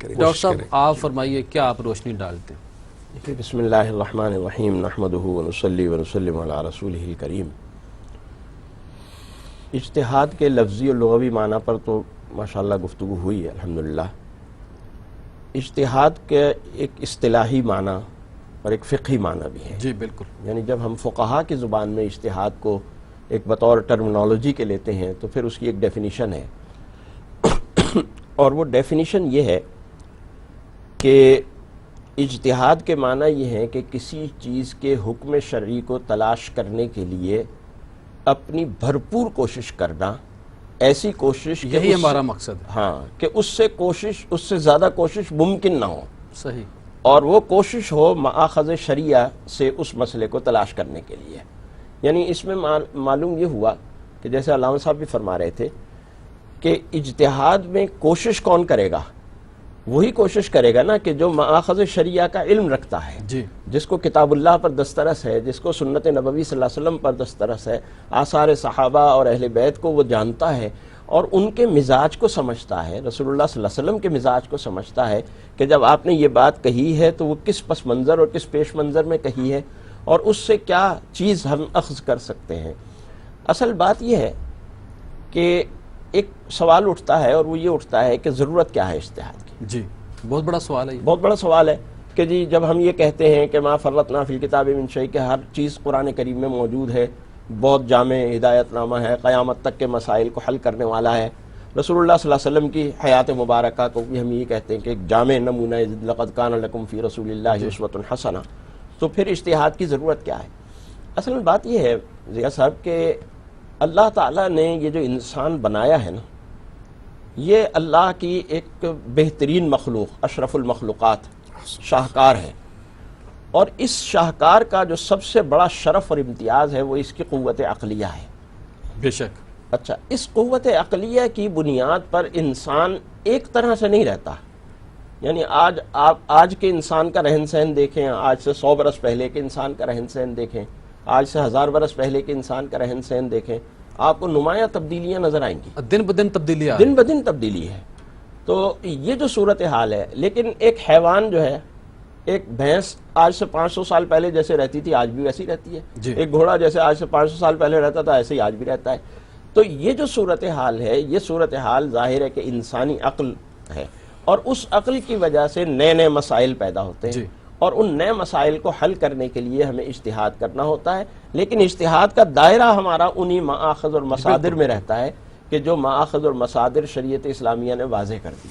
کریں. ڈاکٹر صاحب آپ فرمائیے کیا آپ روشنی ڈالتے ہیں؟ بسم اللہ الرحمن الرحیم نحمدہ ونصلی ونسلم علی رسولہ الکریم. اجتہاد کے لفظی اور لغوی معنی پر تو ماشاءاللہ گفتگو ہوئی ہے الحمدللہ. اجتہاد کے ایک اصطلاحی معنی اور ایک فقہی معنی بھی ہے. جی بالکل. یعنی جب ہم فقہا کی زبان میں اجتہاد کو ایک بطور ٹرمنالوجی کے لیتے ہیں تو پھر اس کی ایک ڈیفینیشن ہے اور وہ ڈیفینیشن یہ ہے کہ اجتہاد کے معنی یہ ہے کہ کسی چیز کے حکم شرعی کو تلاش کرنے کے لیے اپنی بھرپور کوشش کرنا، ایسی کوشش یہی ہمارا مقصد ہے. ہاں کہ اس سے زیادہ کوشش ممکن نہ ہو، صحیح، اور وہ کوشش ہو مآخذ شریعہ سے اس مسئلے کو تلاش کرنے کے لیے. یعنی اس میں معلوم یہ ہوا کہ جیسے علامہ صاحب بھی فرما رہے تھے کہ اجتہاد میں کوشش کون کرے گا؟ وہی کوشش کرے گا نا کہ جو مآخذ شریعہ کا علم رکھتا ہے، جی، جس کو کتاب اللہ پر دسترس ہے، جس کو سنت نبوی صلی اللہ علیہ وسلم پر دسترس ہے، آثار صحابہ اور اہل بیت کو وہ جانتا ہے اور ان کے مزاج کو سمجھتا ہے، رسول اللہ صلی اللہ علیہ وسلم کے مزاج کو سمجھتا ہے کہ جب آپ نے یہ بات کہی ہے تو وہ کس پس منظر اور کس پیش منظر میں کہی ہے اور اس سے کیا چیز ہم اخذ کر سکتے ہیں. اصل بات یہ ہے کہ ایک سوال اٹھتا ہے اور وہ یہ اٹھتا ہے کہ ضرورت کیا ہے اجتہاد کی. جی بہت بڑا سوال ہے یہ. بہت بڑا سوال ہے کہ جی جب ہم یہ کہتے ہیں کہ ما فرطنا فی الکتاب من شیء، کہ ہر چیز قرآن کریم میں موجود ہے، بہت جامع ہدایت نامہ ہے، قیامت تک کے مسائل کو حل کرنے والا ہے. رسول اللہ صلی اللہ علیہ وسلم کی حیات مبارکہ کو بھی ہم یہ کہتے ہیں کہ ایک جامع نمونہ ہے، لقد کان لکم فی رسول اللہ اسوۃ حسنہ. تو پھر اجتہاد کی ضرورت کیا ہے؟ اصل میں بات یہ ہے ضیاء صاحب کہ اللہ تعالیٰ نے یہ جو انسان بنایا ہے نا، یہ اللہ کی ایک بہترین مخلوق، اشرف المخلوقات، شاہکار ہے. اور اس شاہکار کا جو سب سے بڑا شرف اور امتیاز ہے وہ اس کی قوت عقلیہ ہے. بے شک. اچھا، اس قوت عقلیہ کی بنیاد پر انسان ایک طرح سے نہیں رہتا. یعنی آج کے انسان کا رہن سہن دیکھیں، آج سے 100 برس پہلے کے انسان کا رہن سہن دیکھیں، آج سے 1000 برس پہلے کے انسان کا رہن سہن دیکھیں، آپ کو نمایاں تبدیلیاں نظر آئیں گی. دن بدن تبدیلی آ دن بدن تبدیلی ہے. تو یہ جو صورتحال ہے، لیکن ایک حیوان جو ہے، ایک بھینس آج سے 500 سال پہلے جیسے رہتی تھی آج بھی ویسی رہتی ہے. جی. ایک گھوڑا جیسے آج سے 500 سال پہلے رہتا تھا ایسے ہی آج بھی رہتا ہے. تو یہ جو صورتحال ہے، یہ صورتحال ظاہر ہے کہ انسانی عقل ہے، اور اس عقل کی وجہ سے نئے نئے مسائل پیدا ہوتے ہیں. جی. اور ان نئے مسائل کو حل کرنے کے لیے ہمیں اجتہاد کرنا ہوتا ہے. لیکن اجتہاد کا دائرہ ہمارا انہی مآخذ اور مصادر میں رہتا ہے کہ جو مآخذ اور مصادر شریعت اسلامیہ نے واضح کر دی.